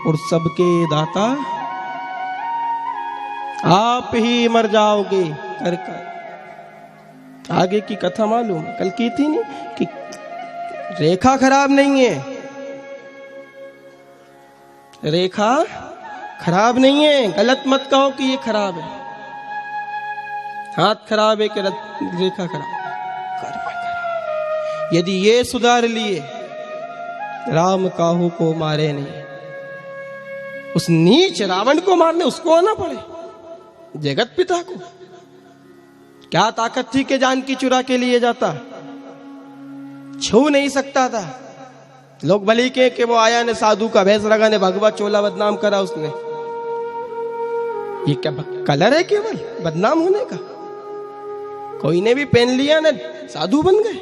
और सबके दाता आप ही मर जाओगे कर कर। आगे की कथा मालूम कल की थी नहीं कि रेखा खराब नहीं है, रेखा खराब नहीं है, गलत मत कहो कि ये खराब है, हाथ खराब है कि रेखा खराब, कर्म खराब। यदि ये सुधार लिए राम काहू को मारे नहीं, उस नीच रावण को मारने उसको आना पड़े, जगत पिता को। क्या ताकत थी कि जानकी चुरा के लिए जाता, छू नहीं सकता था। लोग भली के कि वो आया ने साधु का भेष रखा ने भगवा चोला बदनाम करा उसने। ये क्या कलर है केवल बदनाम होने का? कोई ने भी पहन लिया ने साधु बन गए।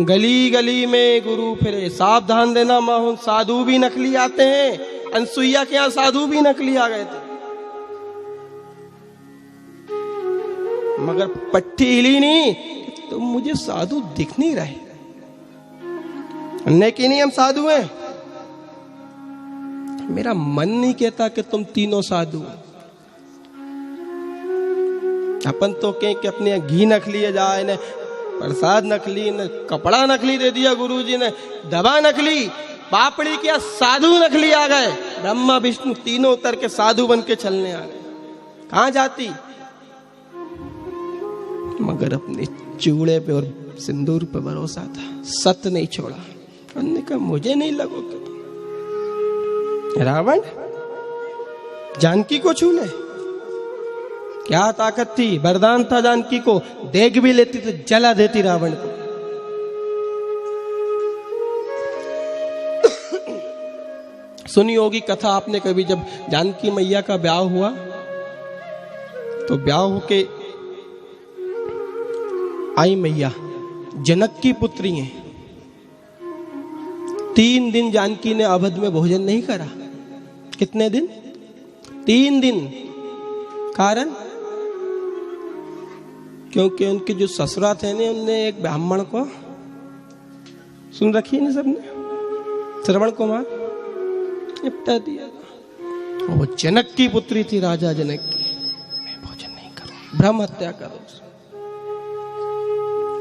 गली गली में गुरु फिरे, सावधान देना माहौल, साधु भी नकली आते हैं। अनसुईया के यहां साधु भी नकली आ गए थे, मगर पट्टी हिली नहीं तो मुझे साधु दिख नहीं रहे। अन्य की नहीं हम साधु हैं, मेरा मन नहीं कहता कि तुम तीनों साधु। अपन तो कहें कि अपने घी नकली जाए ने, प्रसाद नकली ने, कपड़ा नकली दे दिया गुरुजी ने, दवा नकली, पापड़ी किया, साधु नकली आ गए। ब्रह्मा विष्णु तीनों उतर के साधु बन के चलने आ गए। कहां जाती? मगर अपने चूड़े पे और सिंदूर पे भरोसा था, सत नहीं छोड़ा। हमने कहा मुझे नहीं लगोगे। रावण जानकी को छू ले, क्या ताकत थी, वरदान था जानकी को, देख भी लेती तो जला देती रावण को। सुनी होगी कथा आपने कभी, जब जानकी मैया का ब्याह हुआ तो ब्याह होके आई मैया, जनक की पुत्री है। 3 दिन जानकी ने अवध में भोजन नहीं करा। कितने दिन? 3 दिन। कारण क्योंकि उनके जो ससुरा थे ने, उनने एक ब्राह्मण को, सुन रखी है ना सबने, श्रवण कुमार, निपटा दिया। वो जनक की पुत्री थी, राजा जनक की। मैं भोजन नहीं करूं, ब्रह्म हत्या करो।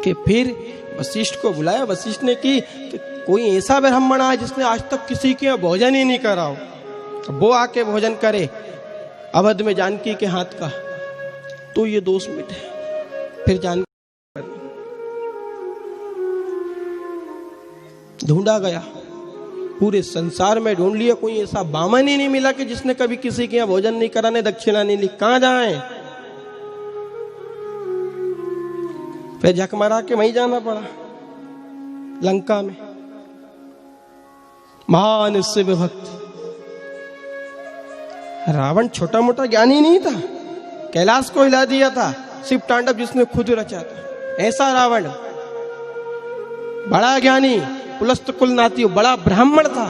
कि फिर वशिष्ठ को बुलाया। वशिष्ठ ने की कि कोई ऐसा ब्राह्मण आए जिसने आज तक किसी के भोजन ही नहीं करा हो, वो आके भोजन करे अवध में जानकी के हाथ का, तो ये दोष मिटे। फिर जानकी ढूंढा गया, पूरे संसार में ढूंढ लिया, कोई ऐसा बामन ही नहीं मिला कि जिसने कभी किसी के यहाँ भोजन नहीं करा, ने दक्षिणा नहीं ली। कहां जाए? फिर झक मारा के वहीं जाना पड़ा, लंका में। महान शिव भक्त रावण छोटा मोटा ज्ञानी नहीं था, कैलाश को हिला दिया था, शिव तांडव जिसने खुद रचा था। ऐसा रावण बड़ा ज्ञानी, पुलस्त कुल नाती, बड़ा ब्राह्मण था,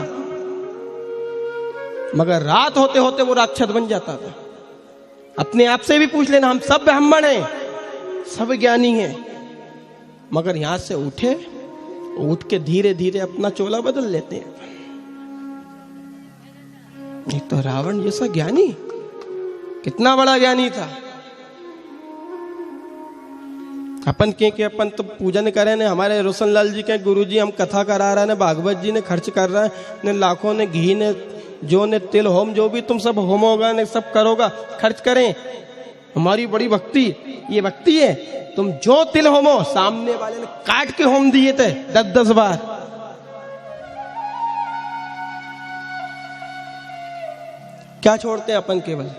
मगर रात होते होते वो राक्षस बन जाता था। अपने आप से भी पूछ लेना, हम सब ब्राह्मण हैं, सब ज्ञानी हैं, मगर यहां से उठ के धीरे धीरे अपना चोला बदल लेते हैं। एक तो रावण जैसा ज्ञानी, कितना बड़ा ज्ञानी था। अपन के अपन तो पूजन करे ने, हमारे रोशनलाल जी के गुरुजी हम कथा करा रहे ने, भागवत जी ने खर्च कर रहा है ने, लाखों ने घी ने, जो ने तिल होम, जो भी तुम सब होम होगा ने, सब करोगा, खर्च करें। हमारी बड़ी भक्ति, ये भक्ति है। तुम जो तिल होमो, सामने वाले ने काट के होम दिए थे 10-10 बार। क्या छोड़ते अपन? केवल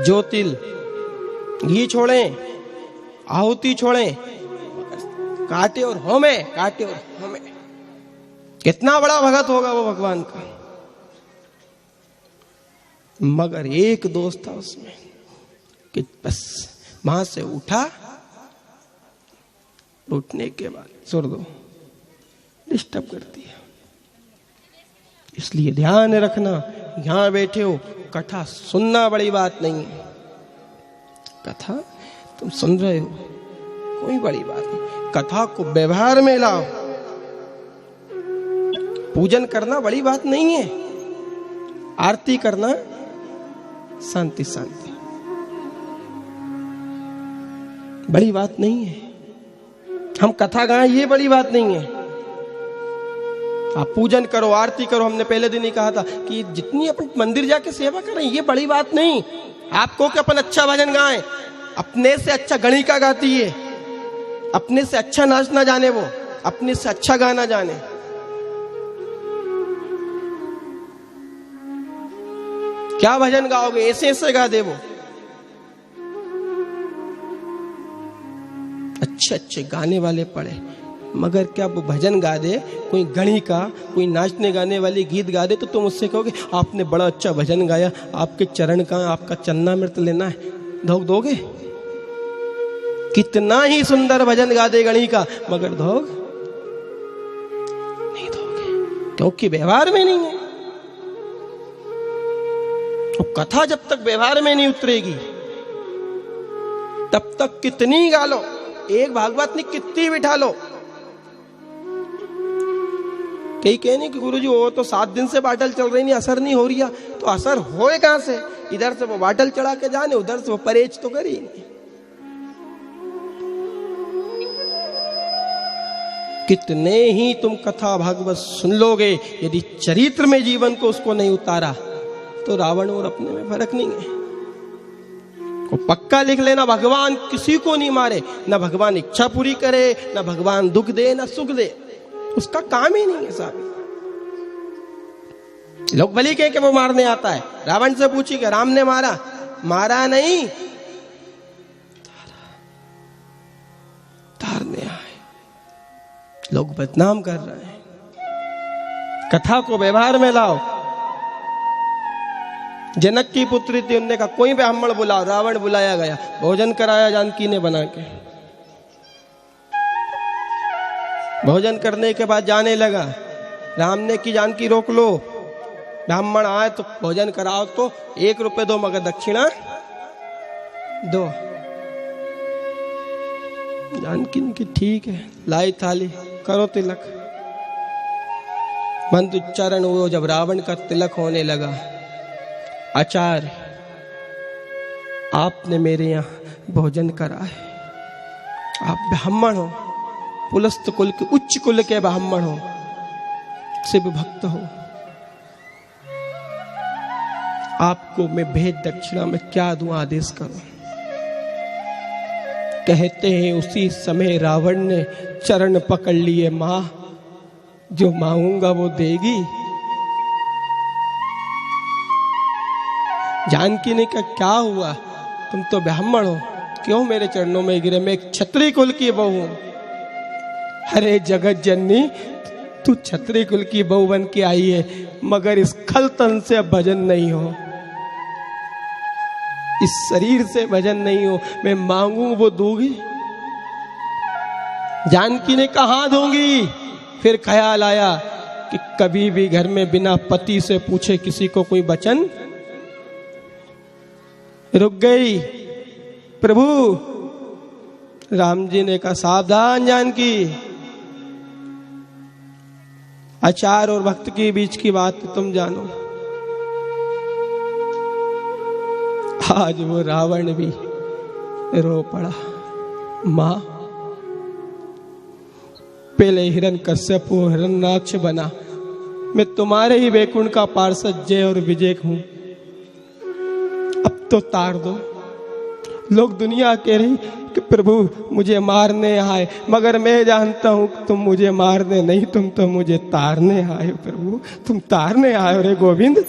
जो तिल, घी छोड़ें, आहुति छोड़ें, काटे और होमे, काटे और होमे। कितना बड़ा भगत होगा वो भगवान का। मगर एक दोस्त था उसमें कि बस वहां से उठा, उठने के बाद छोड़ दो, डिस्टर्ब करती है। इसलिए ध्यान रखना, यहां बैठे हो, कथा सुनना बड़ी बात नहीं है। कथा तुम सुन रहे हो, कोई बड़ी बात नहीं। कथा को व्यवहार में लाओ। पूजन करना बड़ी बात नहीं है, आरती करना शांति शांति बड़ी बात नहीं है। हम कथा गाएं ये बड़ी बात नहीं है। आप पूजन करो, आरती करो, हमने पहले दिन ही कहा था कि जितनी अपन मंदिर जाके सेवा करें ये बड़ी बात नहीं। आपको कि अपन अच्छा भजन गाएं, अपने से अच्छा गणिका गाती है, अपने से अच्छा नाचना जाने, वो अपने से अच्छा गाना जाने। क्या भजन गाओगे, ऐसे ऐसे गा दे वो। अच्छे अच्छे गाने वाले पड़े, मगर क्या वो भजन गा दे, कोई गणिका, कोई नाचने गाने वाली गीत गा दे, तो तुम उससे कहोगे आपने बड़ा अच्छा भजन गाया, आपके चरण का आपका चन्नामृत लेना है, धोख दोगे? कितना ही सुंदर भजन गा दे गणिका, मगर धोख नहीं दोगे, क्योंकि व्यवहार में नहीं है। तो कथा जब तक व्यवहार में नहीं उतरेगी तब तक कितनी गा लो, एक भागवत नहीं कितनी बिठा लो। कई कहने कि गुरुजी वो तो 7 दिन से बाटल चल रही नहीं, असर नहीं हो रही है। तो असर होए कहां से? इधर से वो बाटल चढ़ा के जाने, उधर से वो परहेज तो करी नहीं। कितने ही तुम कथा भागवत सुन लोगे, यदि चरित्र में जीवन को उसको नहीं उतारा तो रावण और अपने में फर्क नहीं है। को पक्का लिख लेना, भगवान किसी को नहीं मारे, ना भगवान इच्छा पूरी करे, ना भगवान दुख दे ना सुख दे, उसका काम ही नहीं है साहब। लोग भले कहे कि वो मारने आता है, रावण से पूछी कि राम ने मारा? मारा नहीं, तारने आए। लोग बदनाम कर रहे हैं। कथा को व्यवहार में लाओ। जनक की पुत्री थी, उनने कहा कोई ब्राह्मण बुलाओ, रावण बुलाया गया, भोजन कराया जानकी ने बना के। भोजन करने के बाद जाने लगा, राम ने की जानकी रोक लो, ब्राह्मण आए तो भोजन कराओ तो 1 रुपए दो, मगर दक्षिणा दो। जानकी ने की ठीक है, लाई थाली, करो तिलक। मंत्र उच्चारण हुआ। जब रावण का तिलक होने लगा, आचार्य आपने मेरे यहाँ भोजन करा है, आप ब्राह्मण हो, पुलस्त कुल के उच्च कुल के ब्राह्मण हो, शिव भक्त हो, आपको मैं भेद दक्षिणा में क्या दूं, आदेश करो। कहते हैं उसी समय रावण ने चरण पकड़ लिए, मां जो मांगूंगा वो देगी। जानकी ने कहा क्या हुआ, तुम तो ब्राह्मण हो, क्यों मेरे चरणों में गिरे? मैं एक क्षत्रिय कुल की बहू हूं। अरे जगत जननी, तू क्षत्रिय कुल की बहू बन के आई है, मगर इस खल तन से अब भजन नहीं हो, इस शरीर से भजन नहीं हो। मैं मांगू वो दूंगी? जानकी ने कहा दूंगी। फिर ख्याल आया कि कभी भी घर में बिना पति से पूछे किसी को कोई वचन। रुक गई। प्रभु राम जी ने कहा सावधान जानकी, आचार और भक्त के बीच की बात तुम जानो। आज वो रावण भी रो पड़ा। मां पहले हिरण्यकश्यप हिरण्याक्ष बना, मैं तुम्हारे ही वैकुंठ का पार्षद जय और विजय हूं, अब तो तार दो। लोग दुनिया कह रही कि प्रभु मुझे मारने आए, मगर मैं जानता हूं कि तुम मुझे मारने नहीं, तुम तो मुझे तारने आए हो। प्रभु तुम तारने आए हो रे गोविंद।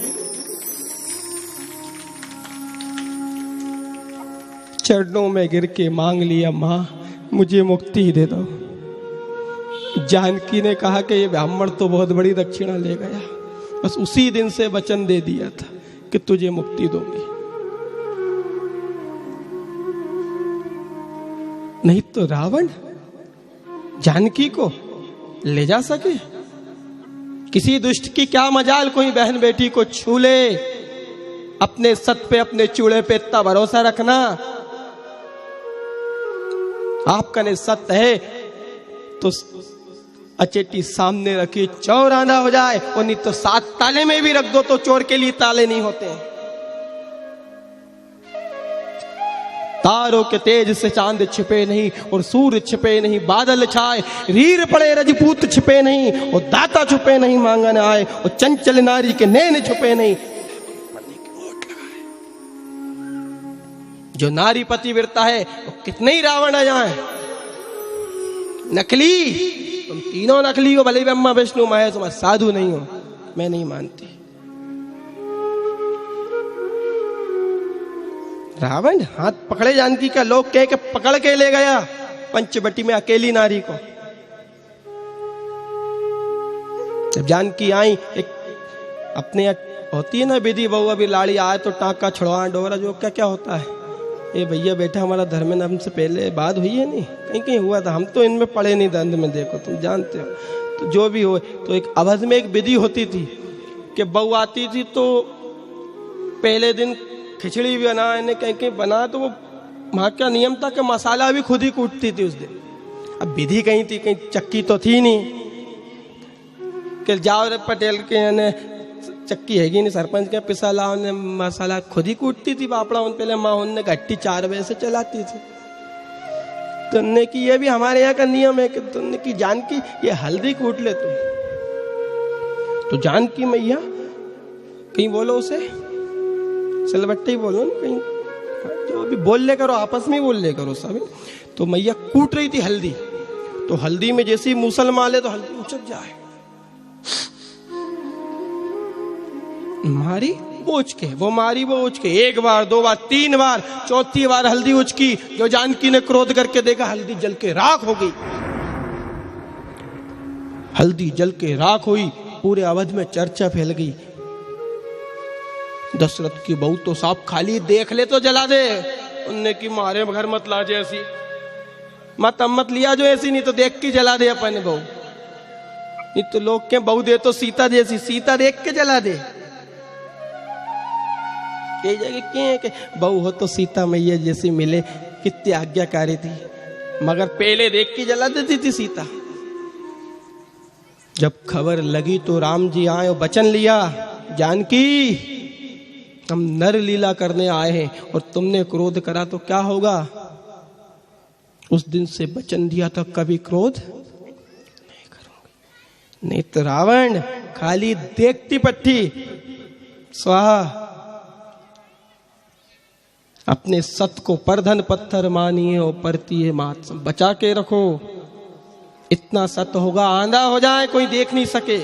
चरणों में गिर के मांग लिया, मां मुझे मुक्ति दे दो। जानकी ने कहा कि ये ब्राह्मण तो बहुत बड़ी दक्षिणा ले गया, बस उसी दिन से वचन दे दिया था कि तुझे मुक्ति दूंगी, नहीं तो रावण जानकी को ले जा सके। किसी दुष्ट की क्या मजाल कोई बहन बेटी को छू ले। अपने सत पे अपने चूड़े पे इतना भरोसा रखना। आपका ने सत्य है तो अचेटी सामने रखी, चोर आंधा हो जाए, और नहीं तो 7 ताले में भी रख दो तो चोर के लिए ताले नहीं होते हैं। तारों के तेज से चांद छिपे नहीं, और सूर्य छिपे नहीं, बादल छाए, रीर पड़े रजपूत छिपे नहीं, और दाता छुपे नहीं मांगन आए, और चंचल नारी के नैन छुपे नहीं। जो नारी पतिव्रता है वो कितने ही रावण आ जाए। नकली, तुम तीनों नकली हो, भले ब्रह्मा विष्णु महेश, तुम साधु नहीं हो, मैं नहीं मानती। रावण हाथ पकड़े जानकी का, लोग कह के पकड़ के ले गया पंचवटी में अकेली नारी को। जब जानकी आई, एक अपने होती है ना विधि, बहू अभी लाड़ी आए तो टाँका छुड़वा डोरा, जो क्या क्या होता है। ये भैया बेटा हमारा धर्म में हमसे पहले बात हुई है नहीं, कहीं कहीं हुआ था, हम तो इनमें पड़े नहीं दंड में, देखो तुम जानते हो। तो जो भी हो, तो एक अवध में एक विधि होती थी कि बहू आती थी तो पहले दिन खिचड़ी भी बना, इन्हें कहीं कहीं बना, तो वो वहाँ का नियम था कि मसाला भी खुद ही कूटती थी उस दिन। अब विधि कहीं थी, कहीं चक्की तो थी नहीं कि जाओ रे पटेल के यानी चक्की हैगी नहीं, सरपंच के पिसा लाओ ने मसाला खुद ही कूटती थी पापड़ा। उन पहले माँ उनने घट्टी 4 बजे से चलाती थी। तुमने की ये भी हमारे यहाँ का नियम है कि तुमने की जानकी ये हल्दी कूट ले तुम, तो जानकी मैया कहीं बोलो उसे सिलबट्टे ही बोलो ना, कहीं जो भी बोल ले करो, आपस में बोल ले करो सब। तो मैया कूट रही थी हल्दी, तो हल्दी में जैसे ही मूसल माले तो हल्दी उचक जाए, मारी वो उचके, वो मारी वो उचके, 1 बार 2 बार 3 बार, 4थी बार हल्दी उचकी। जो जानकी ने क्रोध करके देखा, हल्दी जल के राख हो गई। हल्दी जल के राख हुई, पूरे अवध में चर्चा फैल गई। दशरथ की बहू तो साफ खाली देख ले तो जला दे, उनने की मारे घर मत ला जैसी, मत अम्मत लिया जो ऐसी, नहीं तो देख के जला दे अपने बहू, नहीं तो लोग के बहू दे तो सीता जैसी, सीता देख के जला दे। कई जगह के बहू हो तो सीता मैया जैसी मिले, कितनी आज्ञाकारी थी, मगर पहले देख के जला देती थी सीता। जब खबर लगी तो राम जी आए और वचन लिया, जानकी हम नर लीला करने आए हैं और तुमने क्रोध करा तो क्या होगा। उस दिन से वचन दिया था कभी क्रोध नहीं करूंगी। नहीं तो रावण खाली देखती पट्टी स्वाहा। अपने सत को परधन पत्थर मानिए और परतिए मात, बचा के रखो। इतना सत होगा आंधा हो जाए कोई देख नहीं सके।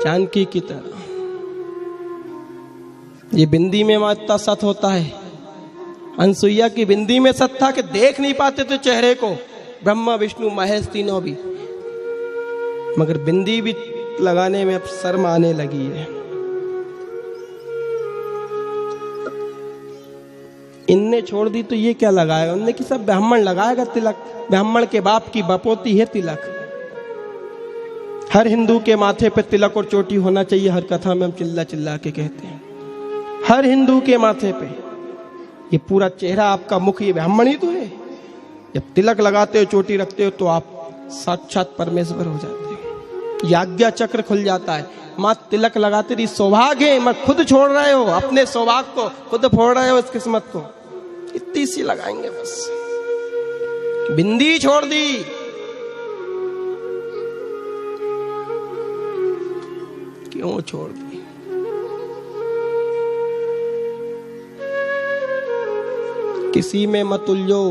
जानकी की तरह ये बिंदी में इतना सत होता है। अनसुईया की बिंदी में सत था कि देख नहीं पाते थे चेहरे को, ब्रह्मा विष्णु महेश तीनों भी, मगर बिंदी भी लगाने में अब शर्म आने लगी है। इनने छोड़ दी तो ये क्या लगाएगा, उनने कि सब ब्राह्मण लगाएगा तिलक, ब्राह्मण के बाप की बपोती है तिलक। हर हिंदू के माथे पे तिलक और चोटी होना चाहिए, हर कथा में हम चिल्ला चिल्ला के कहते हैं। हर हिंदू के माथे पे ये पूरा चेहरा आपका मुख ये ब्राह्मण ही तो है। जब तिलक लगाते हो चोटी रखते हो तो आप साक्षात परमेश्वर हो जाते हो, याज्ञा चक्र खुल जाता है। माँ तिलक लगाते रही सौभाग्य है, मैं खुद छोड़ रहे हो अपने सौभाग्य को, खुद फोड़ रहे हो इस किस्मत को। इतनी सी लगाएंगे बस, बिंदी छोड़ दी। क्यों छोड़ दी? किसी में मत उलझो,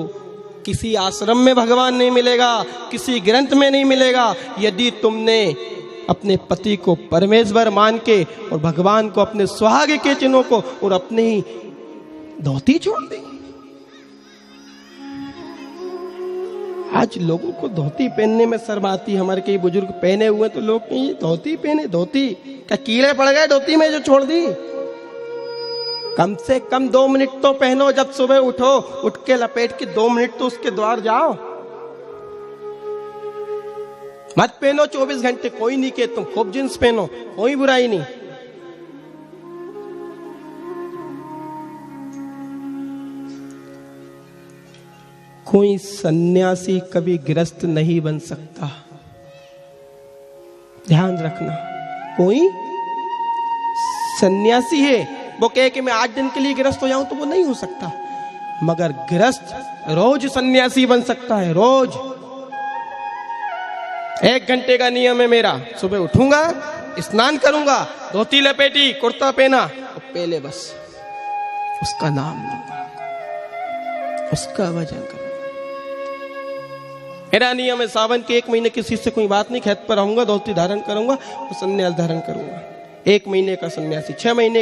किसी आश्रम में भगवान नहीं मिलेगा, किसी ग्रंथ में नहीं मिलेगा। यदि तुमने अपने पति को परमेश्वर मान के और भगवान को अपने सुहाग के चिन्हों को और अपने ही धोती छोड़ दी। आज लोगों को धोती पहनने में शर्म आती। हमारे कई बुजुर्ग पहने हुए तो लोग ये धोती पहने, धोती क्या कीड़े पड़ गए धोती में जो छोड़ दी। कम से कम 2 मिनट तो पहनो, जब सुबह उठो उठ के लपेट के 2 मिनट तो उसके द्वार जाओ। मत पहनो 24 घंटे, कोई नहीं के तुम खूब जींस पहनो, कोई बुराई नहीं। कोई सन्यासी कभी गृहस्थ नहीं बन सकता, ध्यान रखना। कोई सन्यासी है वो कहे कि मैं 8 दिन के लिए गृहस्थ हो जाऊं तो वो नहीं हो सकता, मगर गृहस्थ रोज सन्यासी बन सकता है। रोज 1 घंटे का नियम है मेरा, सुबह उठूंगा, स्नान करूंगा, धोती लपेटी, कुर्ता पहना और पहले बस उसका नाम लूंगा, उसका भजन करूंगा। मेरा नियम है सावन के 1 महीने किसी से कोई बात नहीं, खेत पर रहूंगा, धोती धारण करूंगा और संन्यास धारण करूंगा। 1 महीने का सन्यासी, 6 महीने